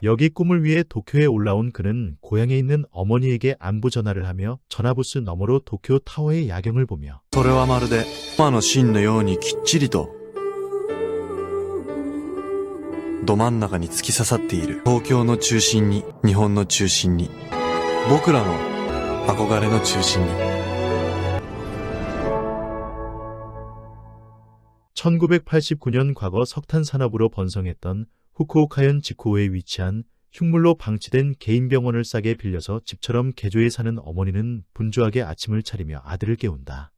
여기 꿈을 위해 도쿄에 올라온 그는 고향에 있는 어머니에게 안부 전화를 하며 전화부스 너머로 도쿄 타워의 야경을 보며 それはまるで馬の芯のようにきっちりとど真ん中に突き刺さっている。東京の中心に、日本の中心に、僕らの憧れの中心に。 1989년 과거 석탄 산업으로 번성했던 후쿠오카현 지코우에 위치한 흉물로 방치된 개인 병원을 싸게 빌려서 집처럼 개조해 사는 어머니는 분주하게 아침을 차리며 아들을 깨운다.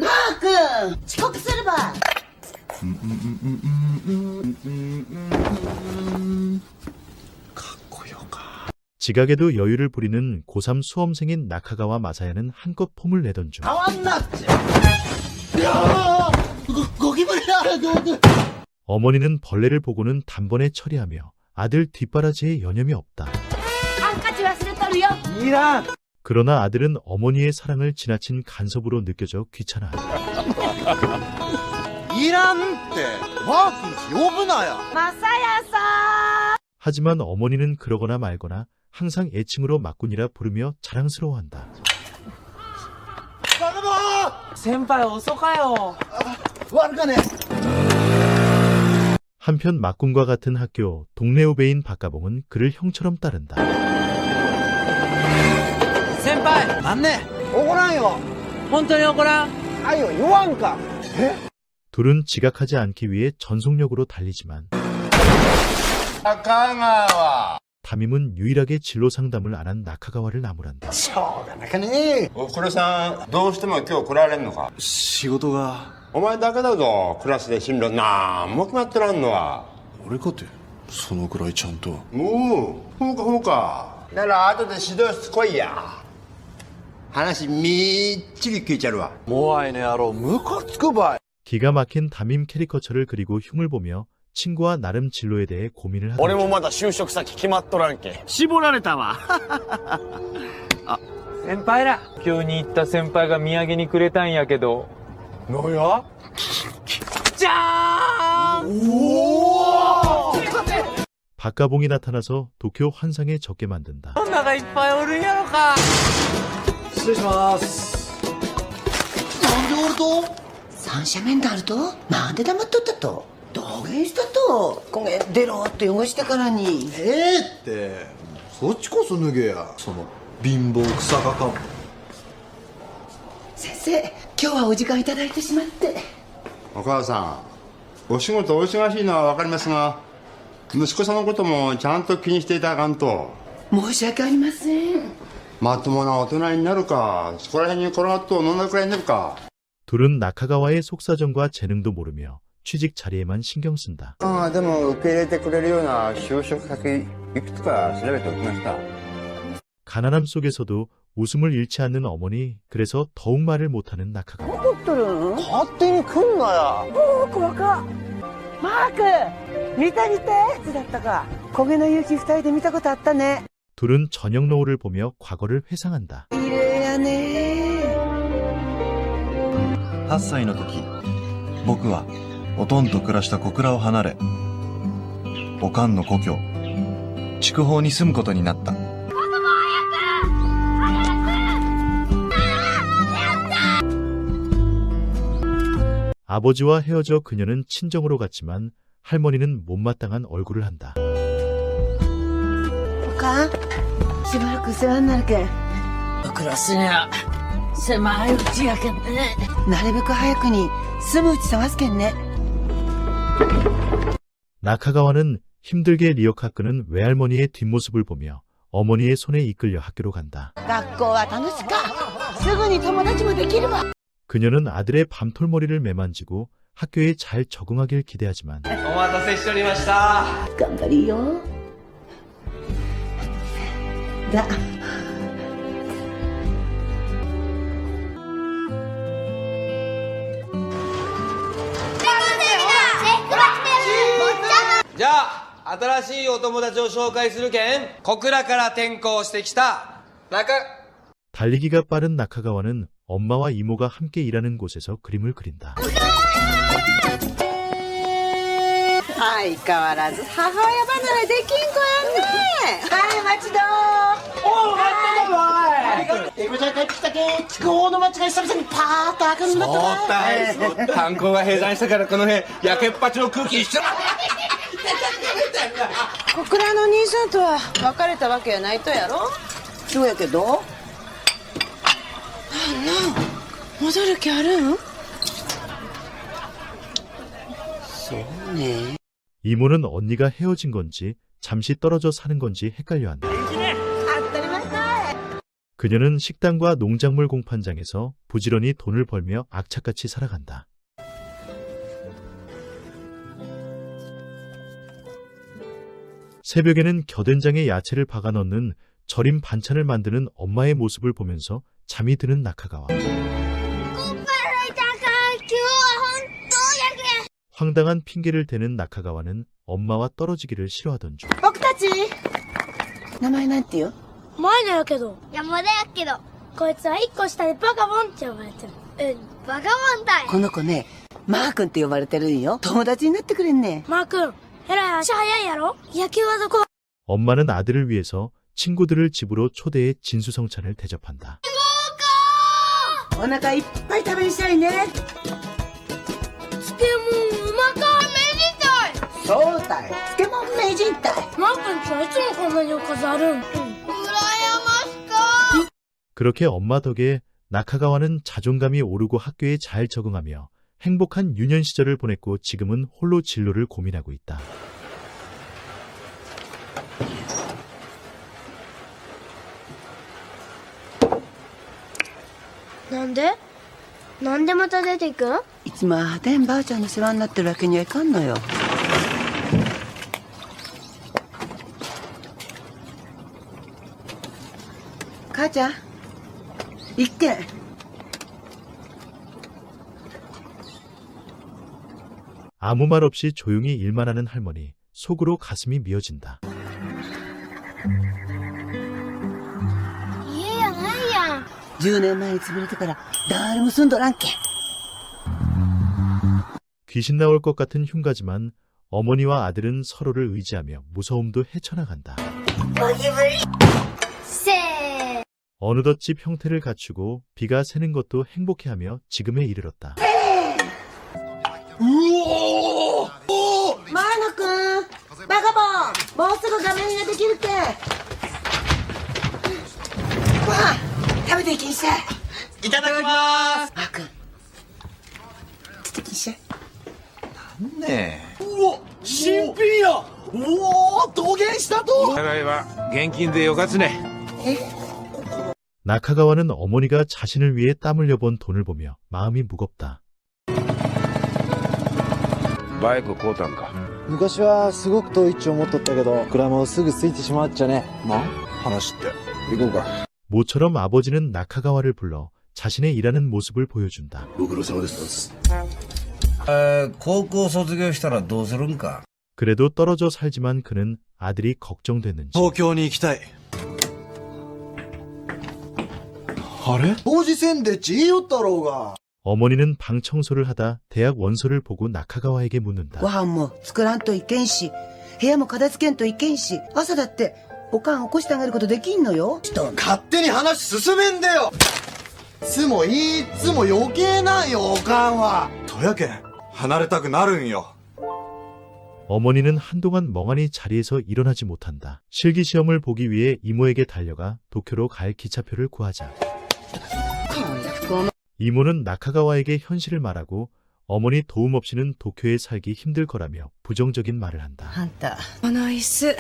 마크! 遅刻するば! 지각에도 여유를 부리는 고3 수험생인 나카가와 마사야는 한껏 폼을 내던 중 어머니는 벌레를 보고는 단번에 처리하며 아들 뒷바라지에 여념이 없다. 그러나 아들은 어머니의 사랑을 지나친 간섭으로 느껴져 귀찮아한다. 하지만 어머니는 그러거나 말거나 항상 애칭으로 막군이라 부르며 자랑스러워한다. 한편 막군과 같은 학교 동네 후배인 박가봉은 그를 형처럼 따른다. senpai! 맞네! 오고란요! 本当に 오고란? 아유, 요한가! 둘은 지각하지 않기 위해 전속력으로 달리지만 나카가와 담임은 유일하게 진로 상담을 안 한 나카가와를 나무란다. おふくろさんどうしても今日来られんのか仕事が。お前だけだぞクラスで進路なんも決まってらんのは俺かて、そのくらいちゃんと。もうそうかなら後で指導室来いや話みっちり聞いちゃるわもあいねやろ、ムカつくばい。 기가 막힌 담임 캐리커처를 그리고 흉을 보며 친구와 나름 진로에 대해 고민을 하다. 俺もまだ就職先決まっとらんけ。絞られたわ。あ、先輩ら。今日に行った先輩が土産にくれたんやけど。のやじゃーん박가봉이 나타나서 도쿄 환상에 적게 만든다. 女がいっぱいおるんやろか。失礼します。なんでおると三者面談あるとなんで黙っとったと土下したとこげ出ろって汚したからにってそっちこそ脱げや、その貧乏草がかも。先生今日はお時間いただいてしまってお母さんお仕事お忙しいのは分かりますが息子さんのこともちゃんと気にしていただかんと申し訳ありませんまともな大人になるかそこら辺に転がっと飲んだくらいになるか 둘은 나카가와의 속사정과 재능도 모르며 취직 자리에만 신경 쓴다. でも受け入れてくれるような就職先いくつか調べておきました 가난함 속에서도 웃음을 잃지 않는 어머니, 그래서 더욱 말을 못하는 나카가와. 怒っとるん勝手に来んなや。怖かマーク見たいつだったか焦げの勇気二人で見たことあったね 둘은 저녁 노을을 보며 과거를 회상한다. 綺麗やね8歳の時、僕はおとんと暮らした小倉を離れ、おかんの故郷、筑豊に住むことになった。 아버지와 헤어져 그녀는 친정으로 갔지만 할머니는 못마땅한 얼굴을 한다. おかんしばらく世話になるけん暮らすには狭いうちやけんね。なるべく早くに住むうち探すけんね 나카가와는 힘들게 리어카 끄는 외할머니의 뒷모습을 보며 어머니의 손에 이끌려 학교로 간다. 学校は楽しかすぐに友達もできるわ 그녀는 아들의 밤톨머리를 매만지고 학교에 잘 적응하길 기대하지만 お待たせしておりました。頑張りよだ じゃあ、新しいお友達を紹介するけん、小倉から転校してきた、中。 달리기가 빠른 나카가와는 엄마와 이모가 함께 일하는 곳에서 그림을 그린다. 相変わらず母親離れできん子やね。はい、町田。おお、待ってたわい。エコちゃん帰ってきたけ。筑豊の町が久々にパーッと明るくなったわい。炭鉱が閉山したからこの辺焼けっぱちの空気一緒だ。小倉の兄さんとは別れたわけやないとやろ。そうやけど。戻る気あるん？そうね。이모는 언니가 헤어진 건지 잠시 떨어져 사는 건지 헷갈려한다. 当たり前だ。 그녀는 식당과 농작물 공판장에서 부지런히 돈을 벌며 악착같이 살아간다. 새벽에는 겨된장에 야채를 박아 넣는 절임 반찬을 만드는 엄마의 모습을 보면서 잠이 드는 나카가와. 황당한 핑계를 대는 나카가와는 엄마와 떨어지기를 싫어하던 중. 僕たち。名前なんてよ。前だけど山田やけどこいつは1個下でバカボンって呼ばれてるバカボンだいこの子ね、マー君って呼ばれてるんよ。友達になってくれんね。マー君えらい足早いやろ野球はどこ 엄마는 아들을 위해서 친구들을 집으로 초대해 진수성찬을 대접한다. お腹いっぱい食べにしたいね。漬物うまかめでたいそうだい。漬物名人たい。マー君ちはいつもこんなにおかずあるん羨ましか 그렇게 엄마 덕에 나카가와는 자존감이 오르고 학교에 잘 적응하며 행복한 유년 시절을 보냈고 지금은 홀로 진로를 고민하고 있다. なんでまた出ていくんいつもあてんばあちゃんの世話になってるわけにはいかんのよ。母ちゃん、一軒。 아무 말 없이 조용히 일만 하는 할머니, 속으로 가슴이 미어진다. 家やないやん10年前に潰れてから誰も住んどらんけん。 귀신 나올 것 같은 흉가지만 어머니와 아들은 서로를 의지하며 무서움도 헤쳐나간다. せー 어느덧 집 형태를 갖추고 비가 새는 것도 행복해하며 지금에 이르렀다. マーノ君、バカボン、もうすぐ画面ができるけん。ご飯食べていきんしゃい。いただきます。マー君、つってきんしゃい。ね新品や。おお、土下したと。互いは現金でよかつね。 나카가와는 어머니가 자신을 위해 땀 흘려본 돈을 보며 마음이 무겁다. バイク買うたんか。昔はすごく遠い位置を持っとったけどクラもすぐついてしまっちゃね。まあ話って行こうか。 모처럼 아버지는 나카가와를 불러 자신의 일하는 모습을 보여준다. ご苦労様です。高校卒業したらどうするんか。 그래도 떨어져 살지만 그는 아들이 걱정됐는지 東京に行きたい。あれ？当時せんでっち言いよったろうが。 어머니는 방 청소를 하다 대학 원서를 보고 나카가와에게 묻는다. ご飯も作らんといけんし、部屋も片付けんといけんし、朝だっておかん起こしてあげることできんのよ。勝手に話進めんでよ。つもいつも余計なんよおかんは。とやけん離れたくなるんよ。 어머니는 한동안 멍하니 자리에서 일어나지 못한다. 실기시험을 보기 위해 이모에게 달려가 도쿄로 갈 기차표를 구하자. 이모는 나카가와에게 현실을 말하고 어머니 도움 없이는 도쿄에 살기 힘들 거라며 부정적인 말을 한다. あんた、この椅子、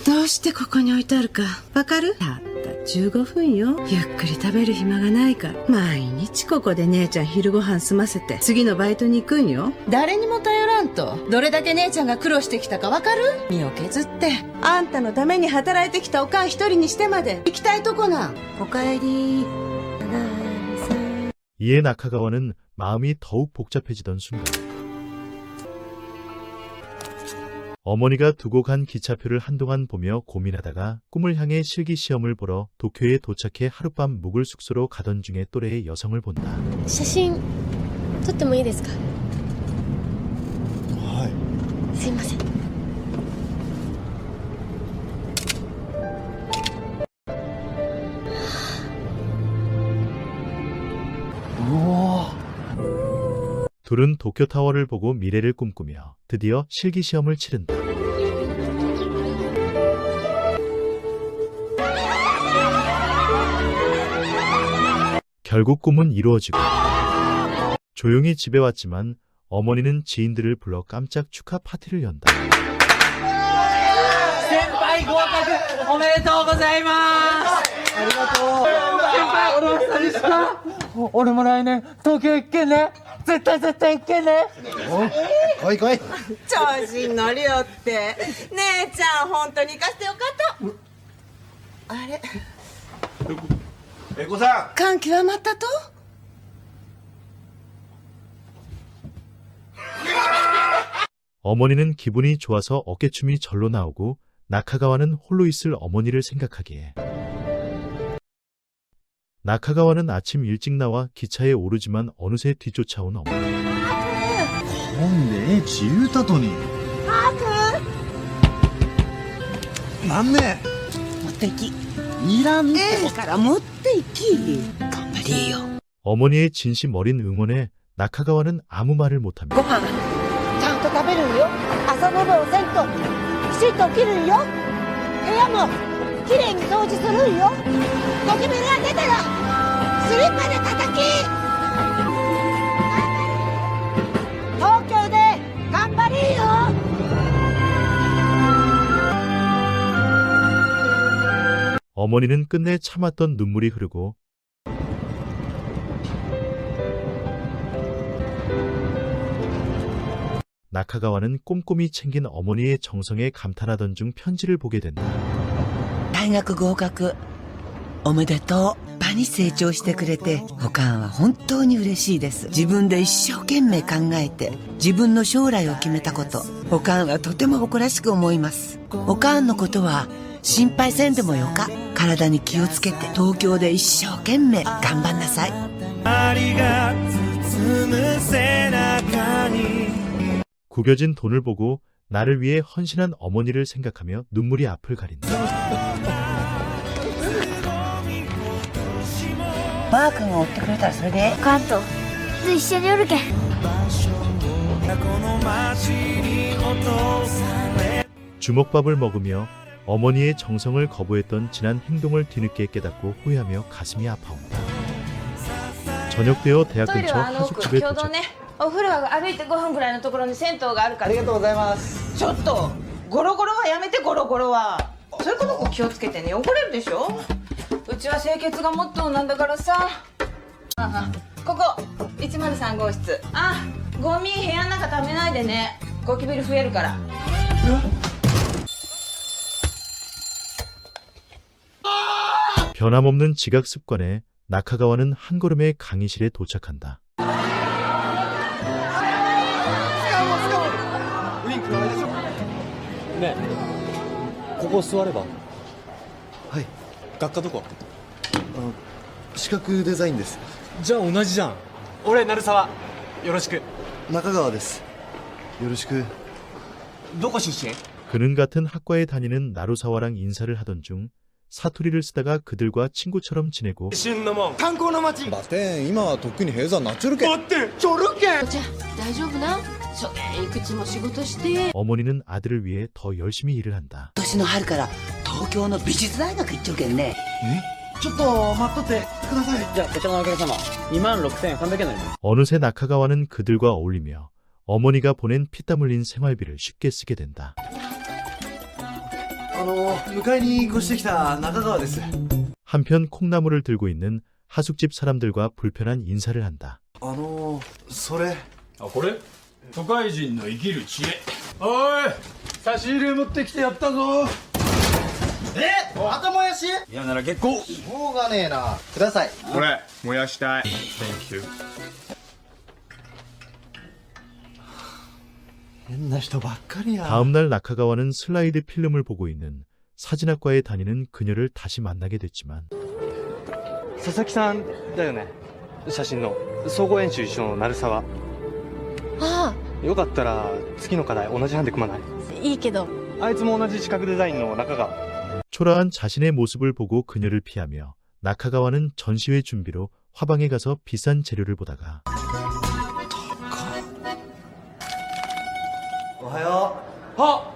どうしてここに置いてあるか、わかる？たった15分よ。ゆっくり食べる暇がないから。毎日ここで姉ちゃん昼ご飯済ませて、次のバイトに行くんよ。誰にも頼らんと、どれだけ姉ちゃんが苦労してきたかわかる？身を削って、あんたのために働いてきたおかん一人にしてまで、行きたいとこなん。おかえり。 이에 나카가와는 마음이 더욱 복잡해지던 순간 어머니가 두고 간 기차표를 한동안 보며 고민하다가 꿈을 향해 실기시험을 보러 도쿄에 도착해 하룻밤 묵을 숙소로 가던 중에 또래의 여성을 본다. 写真撮ってもいいですかはい。すいません。둘은 도쿄타워를 보고 미래를 꿈꾸며 드디어 실기시험을 치른다. 결국 꿈은 이루어지고 조용히 집에 왔지만 어머니는 지인들을 불러 깜짝 축하 파티를 연다. 先輩合格おめでとうございますありがとう先輩俺も久々した俺も来年東京行けんね絶対行けんね来い来い。調子に乗りよって姉ちゃん本当に行かせてよかったあれえこさん感極まったと 어머니는 기분이 좋아서 어깨춤이 절로 나오고 나카가와는 홀로 있을 어머니를 생각하기에 나카가와는 아침 일찍 나와 기차에 오르지만 어느새 뒤쫓아온 어머니. 本で自由たとに。なんね持って行きいらんねええから持って行き頑張りよ 어머니의 진심 어린 응원에 나카가와는 아무 말을 못합니다. ご飯ちゃんと食べるんよ朝の分せんときちっと切るんよ部屋もきれいに掃除するんよゴキブリが出たらスリッパで叩き東京で頑張りよ 어머니는 끝내 참았던 눈물이 흐르고 나카가와는 꼼꼼히 챙긴 어머니의 정성에 감탄하던 중 편지를 보게 된다. 大学合格おめでとう場に成長してくれておかんは本当に嬉しいです自分で一生懸命考えて自分の将来を決めたことおかんはとても誇らしく思いますおかんのことは心配せんでもよか体に気をつけて東京で一生懸命頑張んなさい 구겨진 돈을 보고 나를 위해 헌신한 어머니를 생각하며 눈물이 앞을 가린다. マー君が追ってくれたらそれで関東一緒におるけん 주먹밥을 먹으며 어머니의 정성을 거부했던 지난 행동을 뒤늦게 깨닫고 후회하며 가슴이 아파온다. 저녁되어 대학 トイレ 근처 は奥 하숙집에 共同 도착. ねお風呂は歩いて5分ぐらいのところに銭湯があるからありがとうございます。ちょっとゴロゴロはやめてゴロゴロはそういうことも気をつけてね汚れるでしょうちは清潔がモットーなんだからさここ103号室ゴミ部屋の中食べないでねゴキブリ増えるから 변함없는 지각 습관에 나카가와는 한 걸음에 강의실에 도착한다. ウィンクのあれでしょ。ねえここ座ればはい。学科どこ視覚デザインです。じゃあ同じじゃん俺鳴沢よろしく中川です。よろしく。どこ出身 그는 같은 학과에 다니는 나루사와랑 인사를 하던 중 사투리를 쓰다가 그들과 친구처럼 지내고 旬のもん観光の街。バテン今はとっくに閉山なっちょるけんってちょるけんじゃあ大丈夫なそげいくつも仕事して 어머니는 아들을 위해 더 열심히 일을 한다. 今年の春から東京の美術大学行っちゃうけんねちょっと待っとってください。じゃあこちらのお客様26,300円なります 어느새 나카가와는 그들과 어울리며 어머니가 보낸 피땀 흘린 생활비를 쉽게 쓰게 된다. 迎えに越してきた中川です。 한편 콩나물을 들고 있는 하숙집 사람들과 불편한 인사를 한다. それ。あ、これ都会人の生きる知恵。おい差し入れ持ってきてやったぞ。またもやし？嫌なら結構。しょうがねえな。ください。これ燃やしたい。Thank you。 変な人ばっかりや。 다음날 나카가와는 슬라이드 필름을 보고 있는 사진학과에 다니는 그녀를 다시 만나게 됐지만 佐々木さんだよね写真の総合演習一緒の鳴沢ああよかったら次の課題同じ班で組まない？いいけど。あいつも同じ視覚デザインの中川。 초라한 자신의 모습을 보고 그녀를 피하며 나카가와는 전시회 준비로 화방에 가서 비싼 재료를 보다가 おはよあ、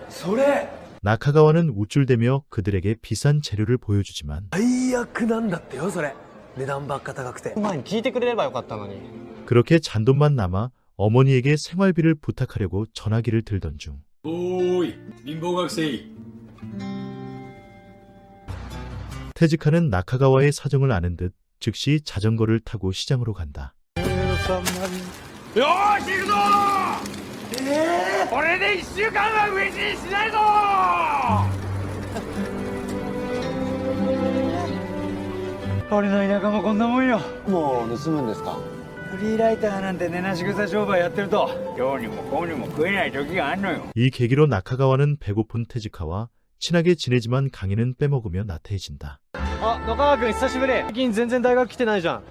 それ 나카가와는 우쭐대며 그들에게 비싼 재료를 보여주지만 最悪なんだってよそれ。値段ばっか高くて。前に聞いてくれればよかったのに。 그렇게 잔돈만 남아 어머니에게 생활비를 부탁하려고 전화기를 들던 중 おーい貧乏学生 퇴직하는 나카가와의 사정을 아는 듯 즉시 자전거를 타고 시장으로 간다. よーし行くぞー、これで1週間は飢え死にしないぞー。俺の田舎もこんなもんよ。もう盗むんですか？フリーライターなんて寝なし草商売やってると今日にも今日にも食えない時があんのよ。 이 계기로 나카가와는 배고픈 테즈카와 친하게 지내지만 강의는 빼먹으며 나태해진다. あ、野川君久しぶり。最近全然大学来てないじゃん。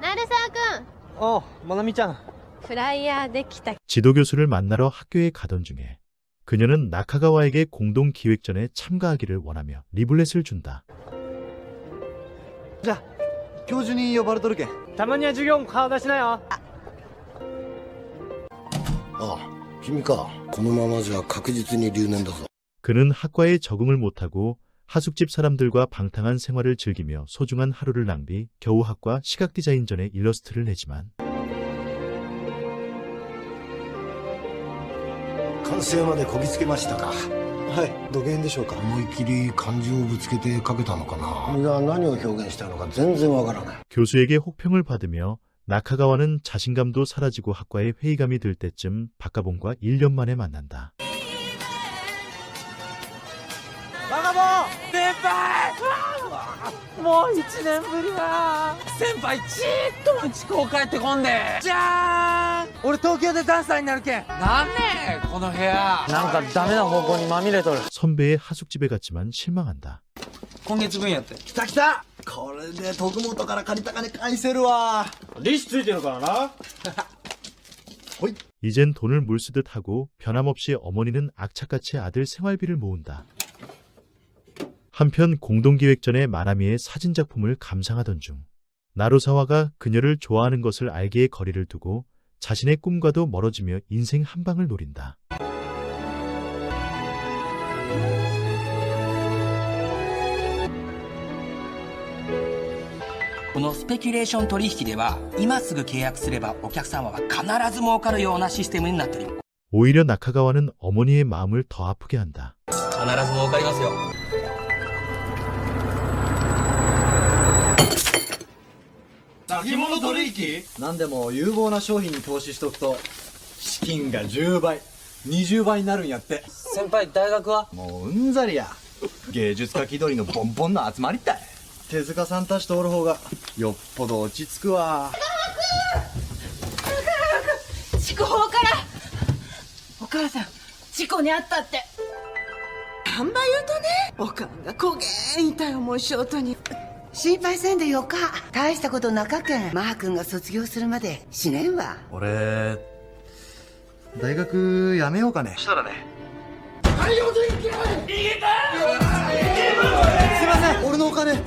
鳴沢くん、あ、まなみちゃん。フライヤーできた。 지도교수를 만나러 학교에 가던 중에 그녀는 나카가와에게 공동 기획전에 참가하기를 원하며 리블렛을 준다. じゃあ教授に呼ばれとるけん。たまには授業も顔出しなよ。あ、君か。このままじゃ確実に留年だぞ。 그는 학과에 적응을 못하고 하숙집 사람들과 방탕한 생활을 즐기며 소중한 하루를 낭비, 겨우 학과 시각디자인전에 일러스트를 내지만 完成までこぎつけましたか。はい、土下でしょうか。思い切り感情をぶつけてかけたのかな。君が何を表現したのか全然わからない。 교수에게 혹평을 받으며 나카가와는 자신감도 사라지고 학과에 회의감이 들 때쯤 박가봉과 1년 만에 만난다. バカボン先輩、もう1年ぶりだ。先輩ちーっと地高帰ってこんで。じゃーん、俺東京でダンサーになるけん。なんねこの部屋なんかダメな方向にまみれとる。 선배의 하숙집에 갔지만 실망한다. 今月分やって。来た来た。これで徳本から借りた金返せるわ。利子ついてるからな。 이젠 돈을 물쓰듯 하고 변함없이 어머니는 악착같이 아들 생활비를 모은다. 한편 공동기획전에 마나미의 사진작품을 감상하던 중 나루사와가 그녀를 좋아하는 것을 알기에 거리를 두고 자신의 꿈과도 멀어지며 인생 한 방을 노린다. このスペキュレーション取引では今すぐ契約すればお客様は必ず儲かるようなシステムになっている。 오히려 나카가와는 어머니의 마음을 더 아프게 한다. 必ず儲かりますよ。先物取引？なんでも有望な商品に投資しとくと資金が10倍、20倍になるんやって。先輩大学は？もううんざりや。芸術家気取りのボンボンの集まりたい。手塚さんたちとおる方がよっぽど落ち着くわ。筑豊からお母さん事故に遭ったって。あんま言うとね、おかんがこげん痛い思いしようとに。心配せんでよか。大したことなかけん。マー君が卒業するまでしねんわ。俺大学やめようかね。したらね。はいお電気。逃げた。すいません、俺のお金。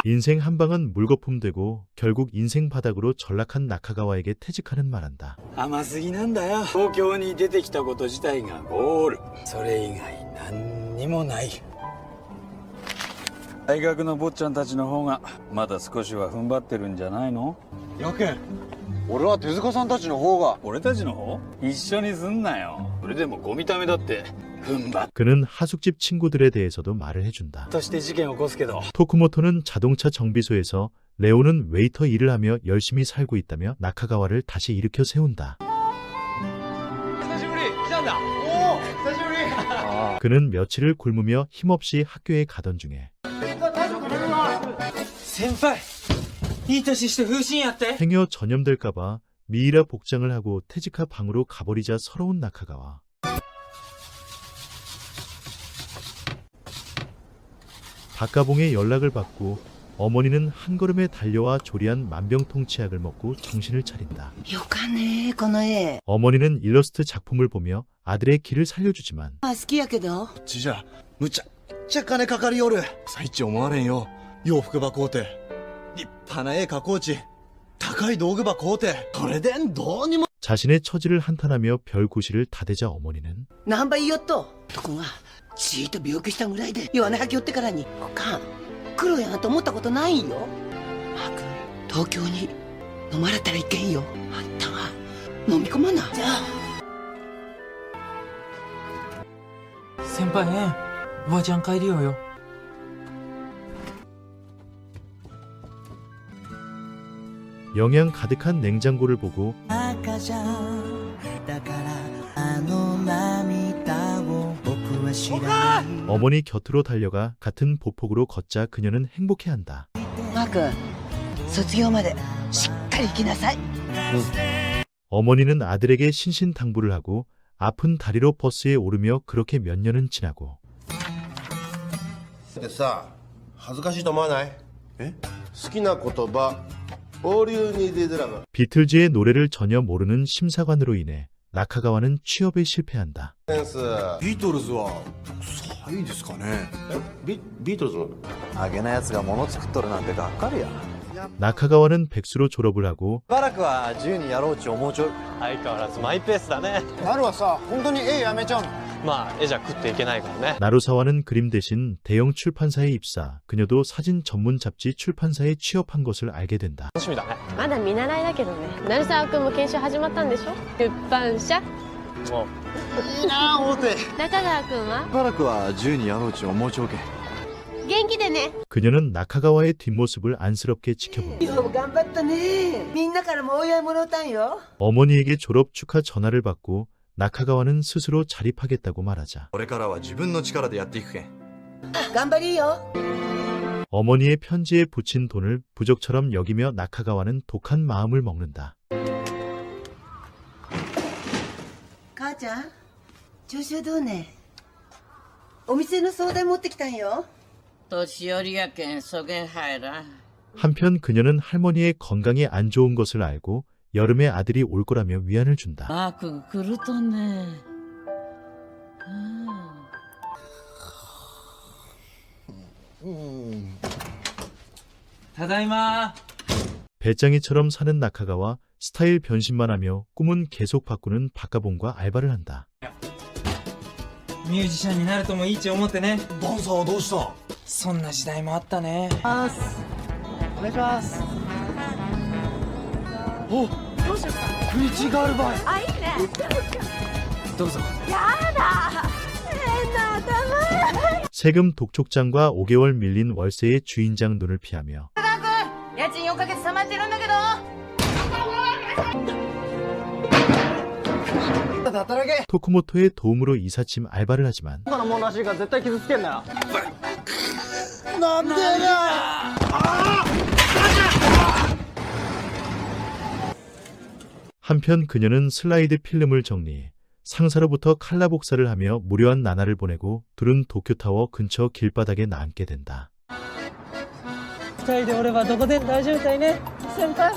인생 한 방은 물거품 되고 결국 인생 바닥으로 전락한 나카가와에게 퇴직하는 말한다. 甘すぎなんだよ。東京に出てきたこと自体がゴール。それ以外何にもない。大学の坊ちゃんたちの方がまだ少しは踏ん張ってるんじゃないの？やけん俺は手塚さんたちの方が。俺たちの方？一緒にすんなよ。それでもゴミためだって踏ん張っ 그는 하숙집 친구들에 대해서도 말을 해준다. として事件を起こすけど。 토쿠모토는 자동차 정비소에서 레오는 웨이터 일을 하며 열심히 살고 있다며 나카가와를 다시 일으켜 세운다. 久しぶり。来たんだ。おお、久しぶり。 그는 며칠을 굶으며 힘없이 학교에 가던 중에 先輩、いい年して風神やって。 행여 전염될까봐 미이라 복장을 하고 테즈카 방으로 가버리자 서러운 나카가와. 박가봉의 연락을 받고 어머니는 한 걸음에 달려와 조리한 만병통치약을 먹고 정신을 차린다. よかねこの絵 어머니는 일러스트 작품을 보며 아들의 길을 살려주지만 好きやけどちじゃむちゃくちゃ金かかるよる最地思われんよ洋服ば買うて立派な絵描こうち高い道具ば買うてこれでどうにも 자신의 처지를 한탄하며 별구실을 다대자 어머니는 何倍言おっととこがちいと病気したぐらいで弱音吐きよってからにおかん黒やなと思ったことないよマー君東京に飲まれたらいけんよあんたが飲み込まなじゃあ先輩ねおばあちゃん帰りようよ 영양 가득한 냉장고를 보고 赤じゃだからあの涙を僕は知らない 어머니 곁으로 달려가 같은 보폭으로 걷자 그녀는 행복해한다. マー君卒業までしっかり生きなさい 어머니는 아들에게 신신당부를 하고 아픈 다리로 버스에 오르며 그렇게 몇 년은 지나고 でさ恥ずかしいと思わないえ好きな言葉オールユーニーディズラブ 비틀즈의 노래를 전혀 모르는 심사관으로 인해 나카가와는 취업에 실패한다. センスビートルズは臭いですかねビートルズのあげなやつが物作っとるなんてがっかりや 나카가와는 백수로 졸업을 하고 しばらくは自由にやろうち思うちょる相変わらずマイペースだねなるはさ本当に絵やめちゃうのまあ絵じゃ食っていけないからね 나루사와는 그림 대신 대형 출판사에 입사, 그녀도 사진 전문 잡지 출판사에 취업한 것을 알게 된다. 楽しみだねまだ見習いだけどね成沢君も研修始まったんでしょ出版社もいいな大手中川君はしばらくは自由にやろうち思うちょけ 元気でね 그녀는 나카가와의 뒷모습을 안쓰럽게 지켜본다. よう頑張ったねみんなからもお祝いもらったんよ 어머니에게 졸업 축하 전화를 받고 나카가와는 스스로 자립하겠다고 말하자 これからは自分の力でやっていくけん頑張りよ 어머니의 편지에 붙인 돈을 부적처럼 여기며 나카가와는 독한 마음을 먹는다. 母ちゃん調子はどうねお店の相談持ってきたんよ年寄りやけんそげん入ら 한편 그녀는 할머니의 건강에 안 좋은 것을 알고 여름에 아들이 올 거라며 위안을 준다. マー君来るとねただいま 배짱이처럼 사는 나카가와 스타일 변신만 하며 꿈은 계속 바꾸는 박가봉과 알바를 한다. ミュージシャンになるともいいち思ってねダンサーはどうしたそんな時代もあったねお願いしますおどうしようかフリチガールバイあいいねどうぞやだ変な頭 세금 독촉장과 5개월 밀린 월세의 주인장 눈을 피하며 家賃4ヶ月溜まってるんだけど働け 토쿠모토의 도움으로 이삿짐 알바를 하지만 他のもんらしいから絶対傷つけんなよなんでや 한편 그녀는 슬라이드 필름을 정리해 상사로부터 칼라 복사를 하며 무료한 나날을 보내고 둘은 도쿄타워 근처 길바닥에 나앉게 된다. 二人でおればどこで大丈夫だいね先輩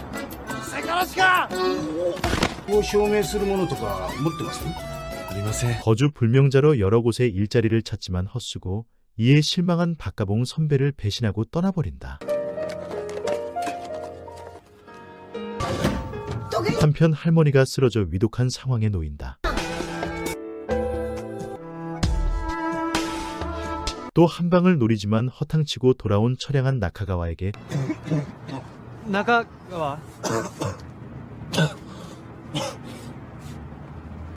セカラシかを証明するものとか持ってますありません 거주 불명자로 여러 곳에 일자리를 찾지만 헛수고 이에 실망한 박가봉 선배를 배신하고 떠나버린다. 한편 할머니가 쓰러져 위독한 상황에 놓인다. 또 한 방을 노리지만 허탕치고 돌아온 처량한 나카가와에게 中川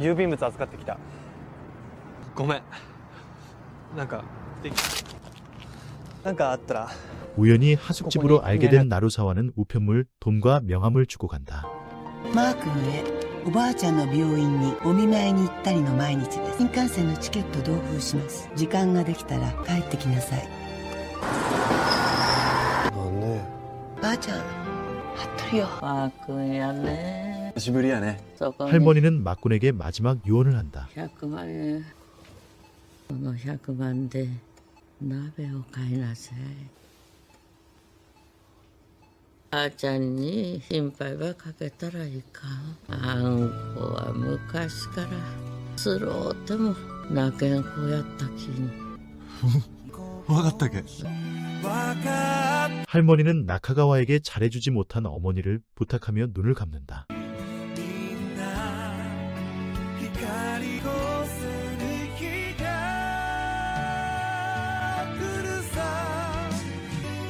郵便物預かってきたごめんなんかあったら 우연히 하숙집으로 알게 된 나루사와는 우편물, 돈과 명함을 주고 간다. マー君へおばあちゃんの病院にお見舞いに行ったりの毎日です新幹線のチケット同封します時間ができたら帰ってきなさいなんでばあちゃん待っとるよマー君やね久しぶりやねそこに 할머니는 막군에게 마지막 유언을 한다. 100万円この100万で鍋を買いなさいあーちゃんに心配ばかけたらいかん。あんこは昔からスローても泣けん子やったきに。わかったけ。 할머니는 나카가와에게 잘해주지 못한 어머니를 부탁하며 눈을 감는다.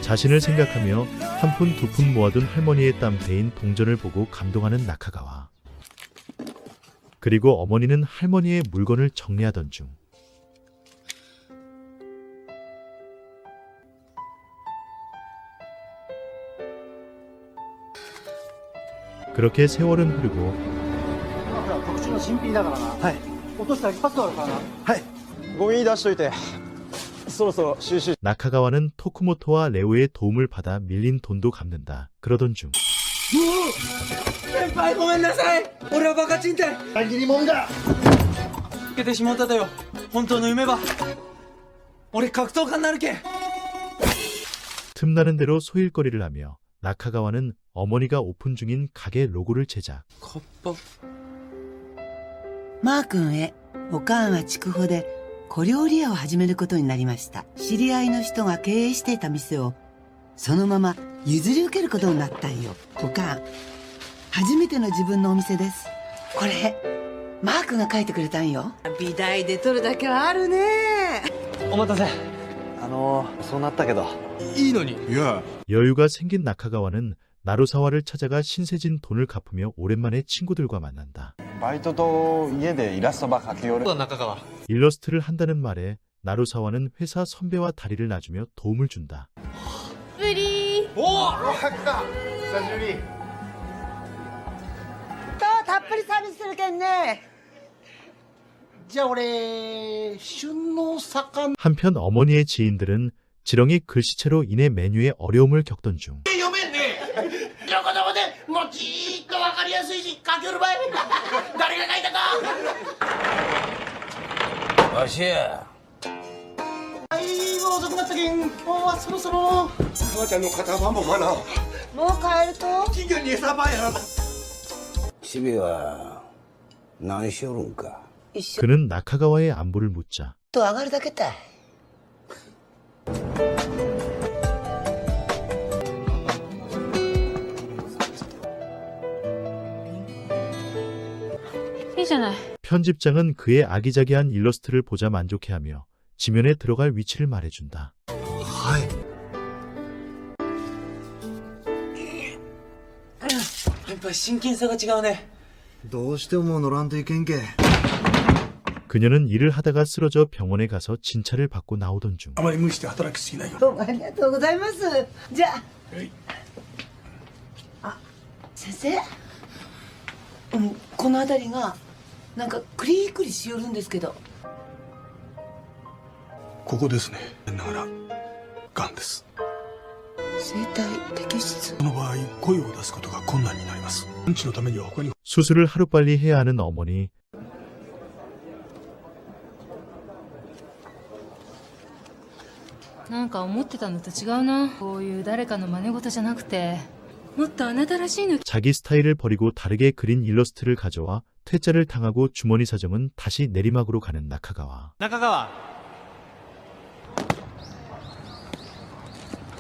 자신을 생각하며 한 푼 두 푼 모아둔 할머니의 땀대인 동전을 보고 감동하는 나카가와. 그리고 어머니는 할머니의 물건을 정리하던 중 그렇게 세월은 흐르고 나카가와는 토쿠모토와 레오의 도움을 받아 밀린 돈도 갚는다. 그러던 중 先輩ごめんなさい。俺はバカチンたい。限りもんだ。受けてしまっただよ。本当の夢は俺格闘家になるけん。 틈나는 대로 소일거리를 하며 나카가와는 어머니가 오픈 중인 가게 로고를 제작. カッパ。マー君へ、おかんは筑穂で小料理屋を始めることになりました。知り合いの人が経営していた店をそのまま譲り受けることになったんよ。おかん、初めての自分のお店です。これマー君が書いてくれたんよ。美大で取るだけはあるね。お待たせ。そうなったけど。いいのに。いや。 여유가 생긴 나카가와는 나루사와를 찾아가 신세진 돈을 갚으며 오랜만에 친구들과 만난다. バイトと家でイラストば描きよる。 나카가와. 일러스트를 한다는 말에 나루사와는 회사 선배와 다리를 놔주며 도움을 준다. ブリー。おお、久しぶり。今日たっぷりサービスするけんね。じゃあ俺旬の魚 한편 어머니의 지인들은 지렁이 글씨체로 인해 메뉴에 어려움을 겪던 중 読めんね。どこどこでもちっとわかりやすいし書きよるばい。誰が書いたか。わしや。はい、もう遅くなったけん今日はそろそろ。母ちゃんの片番もまな。もう帰ると。金魚に餌場やな。チビは何しよるんか。 그는 나카가와의 안부를 묻자 と上がるだけたい。いいじゃない。 편집장은 그의 아기자기한 일러스트를 보자 만족해하며 지면에 들어갈 위치를 말해준다. はい。先輩真剣さが違うね。どうしても乗らんといけんけ。 그녀는 일을 하다가 쓰러져 병원에 가서 진찰을 받고 나오던 중 あまり無理して働きすぎないよ。どうもありがとうございます。じゃあ。あ、先生。この辺りがなんかクリクリしよるんですけど。ここですね。ながらがんです。生体摘出。その場合声を出すことが困難になります。うんちのためには他に 수술을 하루빨리 해야 하는 어머니. なんか思ってたのと違うな。こういう誰かの真似事じゃなくて、もっとあなたらしいの。 자기 스타일을 버리고 다르게 그린 일러스트를 가져와 퇴짜를 당하고 주머니 사정은 다시 내리막으로 가는 나카가와. 中川。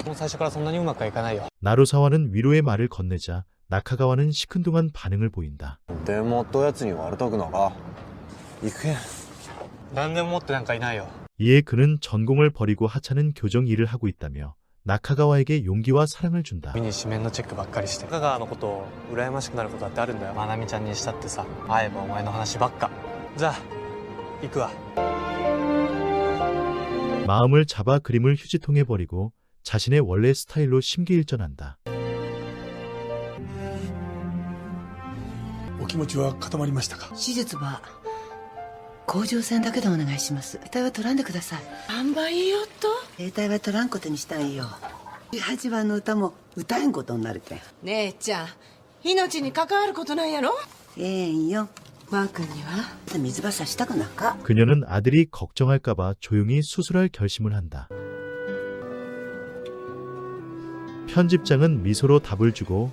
もう最初からそんなにうまくはいかないよ。 나루사와는 위로의 말을 건네자 나카가와는 시큰둥한 반응을 보인다. でもとやつに悪とくのか。行くけん。何でも持ってなんかいないよ。 이에 그는 전공을 버리고 하찮은 교정 일을 하고 있다며 나카가와에게 용기와 사랑을 준다. 身に紙面のチェックばっかりして中川のことを羨ましくなることだってあるんだよ。まなみちゃんにしたってさ、会えばお前の話ばっか。じゃあ行くわ。 마음을 잡아 그림을 휴지통에 버리고 자신의 원래 스타일로 심기일전한다. お気持ちは固まりましたか。手術は甲状腺だけでお願いします。声帯は取らんでください。あんばいいよと。声帯は取らんことにしたんよ。18番の歌も歌えんことになるけん。姉ちゃん、命に関わることなんやろ。ええんよ。マー君には 水ばさしたくなか。 그녀는 아들이 걱정할까봐 조용히 수술할 결심을 한다. 편집장은 미소로 답을 주고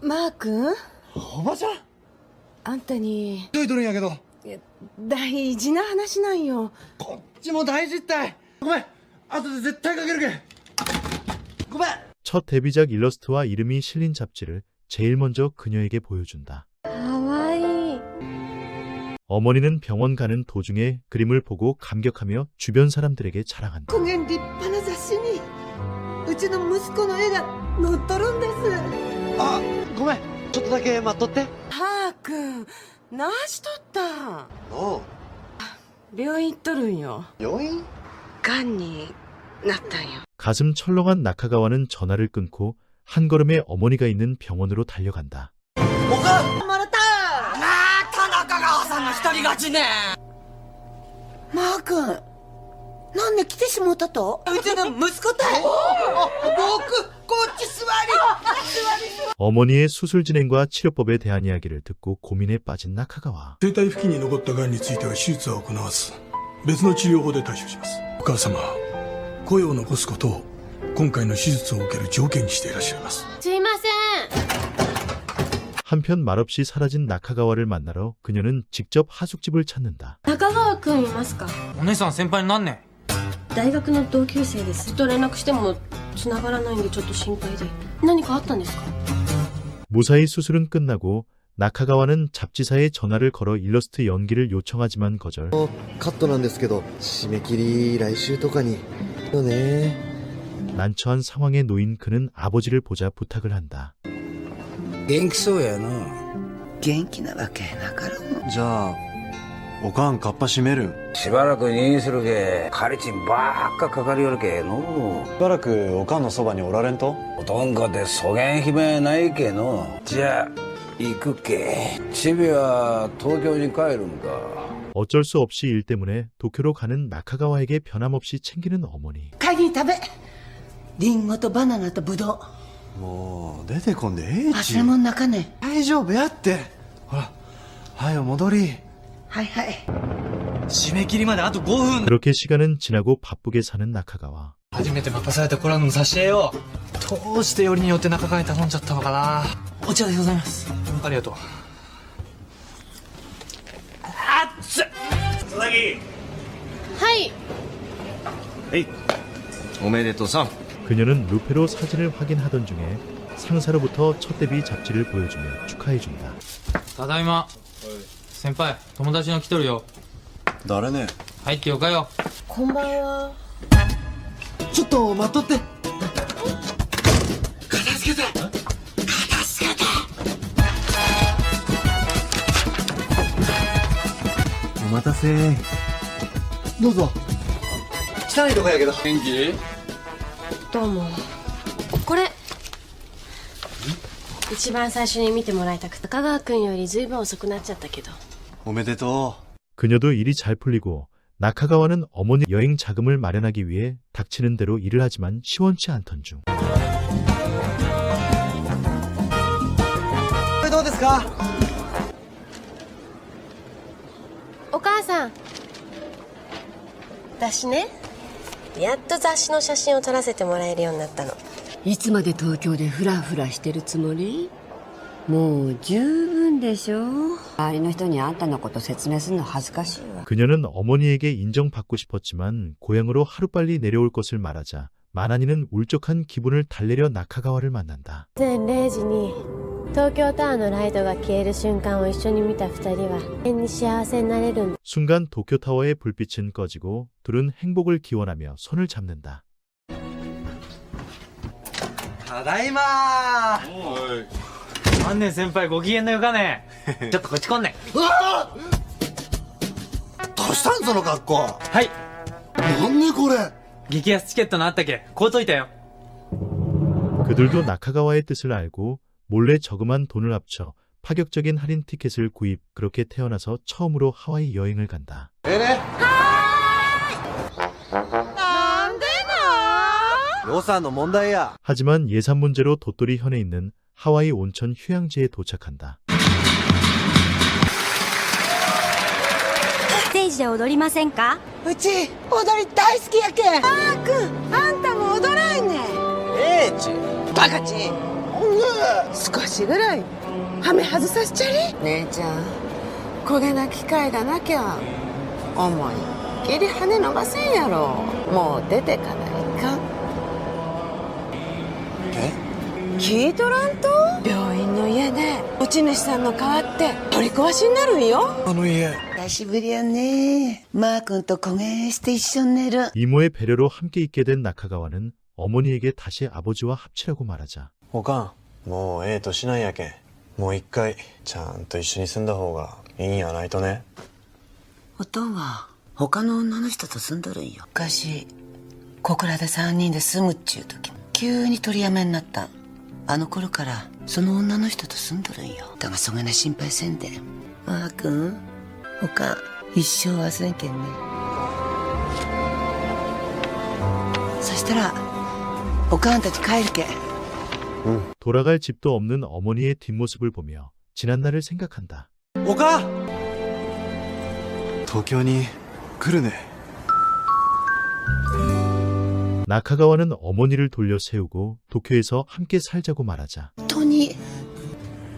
マー君、おばちゃんあんたにどいとるんやけど。大事な話なんよ。こっちも大事ったい。ごめん。後で絶対かけるけん。ごめん。 첫 데뷔작 일러스트와 이름이 실린 잡지를 제일 먼저 그녀에게 보여준다. かわいい。 어머니는 병원 가는 도중에 그림을 보고 감격하며 주변 사람들에게 자랑한다. こげん立派な雑誌にうちの息子の絵が載っとるんです。あ、ごめん。ちょっとだけ待っとって。ハー君、何しとったん？おう。病院行っとるんよ。病院？がんになったんよ。 가슴 철렁한 나카가와는 전화를 끊고 한 걸음에 어머니가 있는 병원으로 달려간다. おかん。もらった。また中川さんの一人勝ちね。マー君、なんで来てしもうたと？うちの息子たい。僕、こっち座り。 어머니의 수술 진행과 치료법에 대한 이야기를 듣고 고민에 빠진 나카가와. 声帯付近に残ったがんについては手術は行わず別の治療法で対処します。お母様、声を残すことを今回の手術を受ける条件にしていらっしゃいます。すいません。 한편 말없이 사라진 나카가와를 만나러 그녀는 직접 하숙집을 찾는다. 中川くんいますか？お姉さん先輩になんねん。大学の同級生です。ずっと連絡しても繋がらないんでちょっと心配で。何かあったんですか？ 무사히 수술은 끝나고 나카가와는 잡지사에 전화를 걸어 일러스트 연기를 요청하지만 거절. カットなんですけど、締め切り来週とかに。よね。 난처한 상황에 놓인 그는 아버지를 보자 부탁을 한다. 元気そうやな。元気なわけなからん。じゃあ、おかんかっぱ閉める。しばらく入院するけ、カリチンばっかかかりよるけの。しばらくおかんのそばにおられんと。おとんこでそげん暇ないけの。じゃあ、行くけ。チビは東京に帰るんか。 어쩔 수 없이 일 때문에 도쿄로 가는 나카가와에게 변함없이 챙기는 어머니. 帰りに食べ。リンゴとバナナとブドウ。もう、出てこんでええち。忘れ物なかね。大丈夫やって。ほら、はよ戻り。はいはい。締め切りまであと5分。 그렇게 시간은 지나고 바쁘게 사는 나카가와. 初めて任されたコラムの挿絵よ。どうしてよりによって中川に頼んじゃったのかな。お茶でございます。ありがとう。あっつっ。佐々木。はい。おめでとうさん。 그녀는 루페로 사진을 확인하던 중에 상사로부터 첫 데뷔 잡지를 보여주며 축하해준다. ただいま。先輩、友達の来とるよ。誰ね。入ってよかよ。こんばんは。ちょっと待っとって。片付けて。片付けて。お待たせ。どうぞ。汚いとこやけど。元気？どうも。これ。一番最初に見てもらいたくて、中川くんよりずいぶん遅くなっちゃったけど。おめでと 그녀도 일이 잘 풀리고 나카가와는 어머니 여행 자금을 마련하기 위해 닥치는 대로 일을 하지만 시원치 않던 중. これどうですか？お母さん。私ね、やっと雑誌の写真を撮らせてもらえるようになったの。いつまで東京でフラフラしてるつもり？もう十分でしょ。周りの人にあんたのこと説明するの恥ずかしいわ。 그녀는 어머니에게 인정받고 싶었지만 고향으로 하루빨리 내려올 것을 말하자 마나니는 울적한 기분을 달래려 나카가와를 만난다. 午前0時に東京タワーのライトが消える瞬間を一緒に見た二人は永遠に幸せになれるんだ。 순간 도쿄타워의 불빛은 꺼지고 둘은 행복을 기원하며 손을 잡는다. ただいまー。万年先輩ご機嫌のよかね。ちょっとこっち来んね。うわー！どうしたんその格好。はい。なんでこれ。激安チケットのあったけ、こうといたよ。 그들도 나카가와의 뜻을 알고 몰래 저금한 돈을 합쳐 파격적인 할인 티켓을 구입. 그렇게 태어나서 처음으로 하와이 여행을 간다. ね。なんでな？予算の問題や。 하지만 예산 문제로 도토리 현에 있는 하와이 온천 휴양지에 도착한다. テージで踊りませんか？うち踊り大好きやけん。あーくん、あんたも踊らんねん。ええち。バカチン。少しぐらいハメ外させちゃり。姉ちゃん、こげな機会がなきゃ思いっきり羽伸ばせんやろ。もう出てかないかん。聞いとらんと？病院の家で持ち主さんの代わって取り壊しになるんよ。あの家久しぶりやね。マー君と小芸して一緒に寝る。 이모의 배려로 함께 있게 된 나카가와는 어머니에게 다시 아버지와 합치라고 말하자 おかん、もうええ年なんやけん。もう一回、ちゃんと一緒に住んだ方がいいんやないとね。おとんは他の女の人と住んどるんよ。昔小倉で3人で住むっちゅう時急に取りやめになったん。あの頃からその女の人と住んどるんよ。だがそげな心配せんで。マー君、おかん一生忘れんけんね。そしたらおかんたち帰るけん。 돌아갈 집도 없는 어머니의 뒷모습을 보며 지난날을 생각한다. おかん、東京に来るね。 나카가와는 어머니를 돌려 세우고 도쿄에서 함께 살자고 말하자 本当に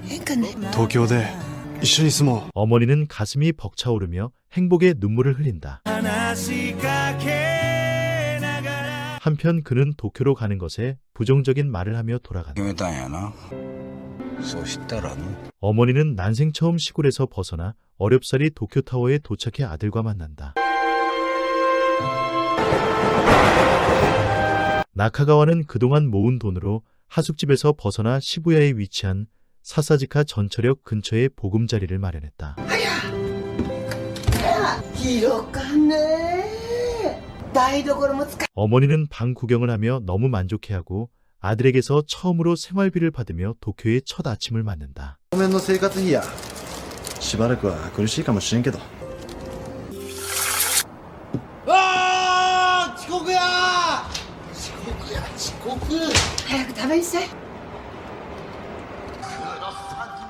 変かね。東京で一緒に住もう。 어머니는 가슴이 벅차오르며 행복의 눈물을 흘린다. 한편 그는 도쿄로 가는 것에 부정적인 말을 하며 돌아간다. 決めたんやな。そしたらの 어머니는 난생 처음 시골에서 벗어나 어렵사리 도쿄타워에 도착해 아들과 만난다. 나카가와는 그동안 모은 돈으로 하숙집에서 벗어나 시부야에 위치한 사사지카 전철역 근처에 보금자리를 마련했다. 広かね。台所も使 어머니는 방 구경을 하며 너무 만족해하고 아들에게서 처음으로 생활비를 받으며 도쿄의 첫 아침을 맞는다. 当面の生活費やしばらくは苦しいかもしれんけど。遅刻や遅刻。早く食べんさい。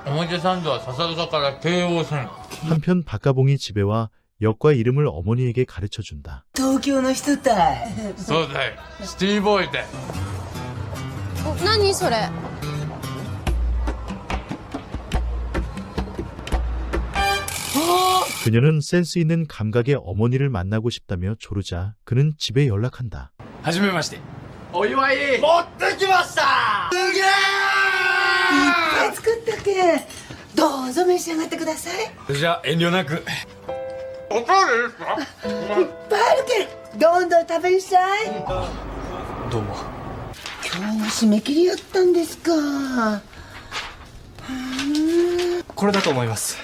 表参道は笹塚から京王線。 한편 박가봉이 집에 와 역과 이름을 어머니에게 가르쳐준다. 東京の人たい。そうだよ。シティボーイだよ。何それ？ 그녀는 센스 있는 감각의 어머니를 만나고 싶다며 조르자 그는 집에 연락한다. はじめまして。お祝い。持ってきました。すげえ。いっぱい作ったけん。どうぞ召し上がってください。じゃあ遠慮なく。おかわりですか？いっぱいあるけん。どんどん食べんさい。どうも。今日は締め切りやったんですか。これだと思います。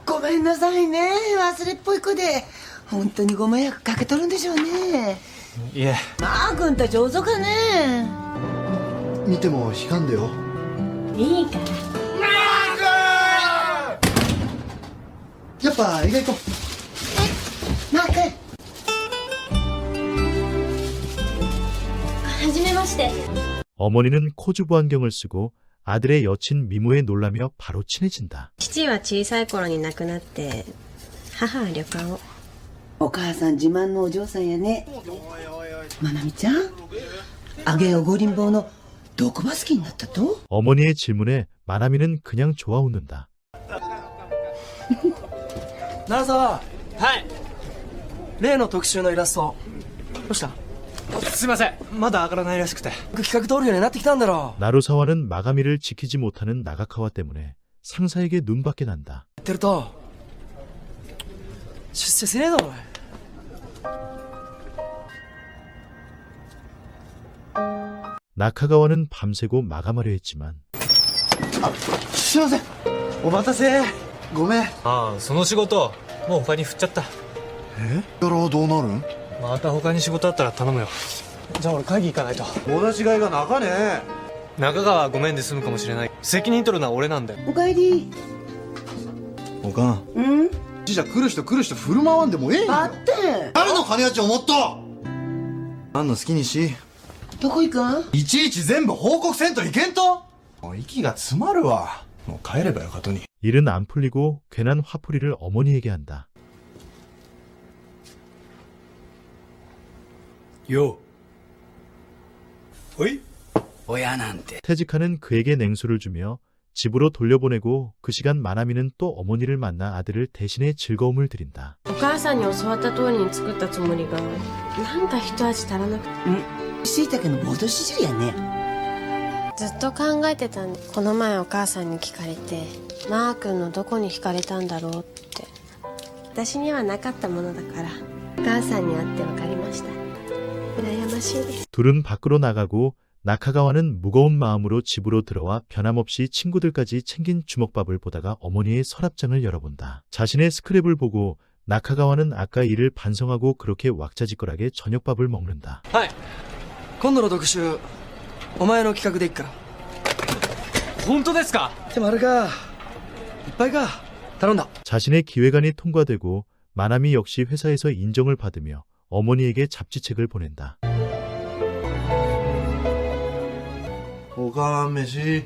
ごめんなさいね。忘れっぽい子で。本当にご迷惑かけとるんでしょうね。いえ。マー君たち遅かね。見ても引かんでよ。いいから。やっぱ映画行こう。マー君。はじめまして。 어머니는 코주부 안경을 쓰고 아들의 여친 미모에 놀라며 바로 친해진다. 父は小さい頃に亡くなって母は旅館を。お母さん自慢のお嬢さんやね。まなみちゃん、あげおごりん坊のどこば好きになったと？ 어머니의 질문에 마나미는 그냥 좋아 웃는다. 奈良沢。はい。例の特集のイラストどうした？すいません。まだ上がらないらしくて。企画通るようになってきたんだろう。 나루사와는 마가미를 지키지 못하는 나가카와 때문에 상사에게 눈밖에 난다. やってると出世せねえだろ。나카가와는 밤새고 마감하려 했지만 すいません。お待たせ。ごめん。ああ、その仕事もう他に振っちゃった。やらどうなるん？また他に仕事あったら頼むよ。じゃあ俺会議行かないと。お出しがいが中ね。中川はごめんで済むかもしれない。責任取るのは俺なんだよ。おかえり。おかん。うん？じゃあ来る人振る舞わんでもええんよ。待って。誰の金やっち思っと。あんの好きにし。どこ行くん？いちいち全部報告せんといけんと。もう息が詰まるわ。もう帰ればよかとに。 일은 안 풀리고 괜한 화풀이를 어머니에게 한다. よおい親なんて 태직하는 그에게 냉수를 주며 집으로 돌려보내고 그 시간 마나미는 또 어머니를 만나 아들을 대신해 즐거움을 드린다. お母さんに教わった通りに作ったつもりがなんか一味足らなくて。しいたけの戻し汁やね。ずっと考えてたんで、この前お母さんに聞かれて、マー君のどこに惹かれたんだろうって。私にはなかったものだから、お母さんに会って分かりました。羨ましいです。 둘은 밖으로 나가고 나카가와는 무거운 마음으로 집으로 들어와 변함없이 친구들까지 챙긴 주먹밥을 보다가 어머니의 서랍장을 열어본다. 자신의 스크랩을 보고 나카가와는 아까 일을 반성하고 그렇게 왁자지껄하게 저녁밥을 먹는다. はい今度の特集お前の企画でいっから本当ですか？でもあれかいっぱいか頼んだ 자신의 기획안이 통과되고 마나미 역시 회사에서 인정을 받으며 어머니에게 잡지책을 보낸다. おかん飯。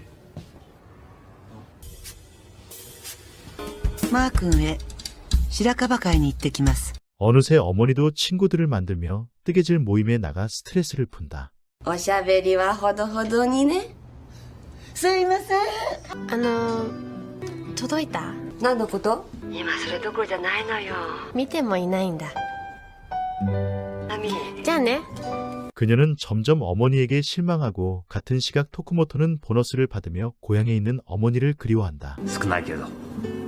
マー君へ白樺会に行ってきます。 어느새 어머니도 친구들을 만들며 뜨개질 모임에 나가 스트레스를 푼다. おしゃべりはほどほどにね。すいません。届いた？何のこと？今それどころじゃないのよ。見てもいないんだ。じゃあね。 그녀는 점점 어머니에게 실망하고 같은 시각 토쿠모토는 보너스를 받으며 고향에 있는 어머니를 그리워한다. 少ないけどあ